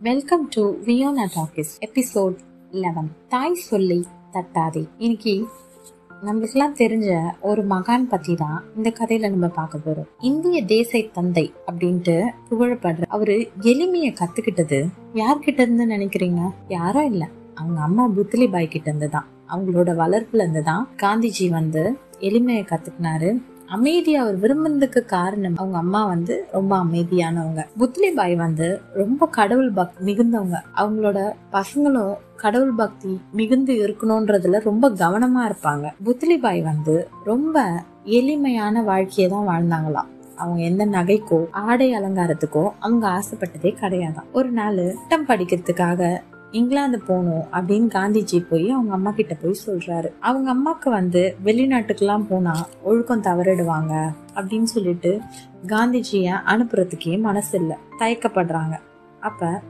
Welcome to வியோனா talkies episode 11. தாய் சொல்லி தட்டாதே. இன்னைக்கு நம்மளுக்கெல்லாம் தெரிஞ்ச ஒரு மகான் பத்தி தான் இந்த கதையில நம்ம பார்க்க போறோம். இந்திய தேச தந்தை அப்படின்ட்டு புகழப்படுற அவரு எளிமைய கத்துக்கிட்டது யார்கிட்ட இருந்து நினைக்கிறீங்க? யாரும் இல்ல, அவங்க அம்மா புத்லி பாய் கிட்ட இருந்துதான். அவங்களோட வளர்ப்புல இருந்துதான் காந்திஜி எளிமைய கத்துக்கினாரு. அமைதியா அவர் விரும்பினதுக்கு காரணம் அவங்க அம்மா ரொம்ப அமைதியானவங்க. புத்லி பாய் ரொம்ப கடவுள் பக்தி மிகுந்தவங்க. அவங்களோட பசங்களும் கடவுள் பக்தி மிகுந்து இருக்கணும்ன்றதுல ரொம்ப கவனமா இருப்பாங்க. புத்லி பாய் ரொம்ப எளிமையான வாழ்க்கையதான் வாழ்ந்தாங்களாம். அவங்க எந்த நகைக்கோ ஆடை அலங்காரத்துக்கோ அவங்க ஆசைப்பட்டதே கிடையாதான். ஒரு நாள் பட்டம் படிக்கிறதுக்காக இங்கிலாந்து போகணும் அப்படின்னு காந்திஜி போய் அவங்க அம்மா கிட்ட போய் சொல்றாரு. அவங்க அம்மாக்கு வெளிநாட்டுக்கெல்லாம் போனா ஒழுக்கம் தவறிடுவாங்க அப்படின்னு சொல்லிட்டு காந்திஜிய அனுப்புறதுக்கே மனசு இல்ல, தயக்கப்படுறாங்க. அப்ப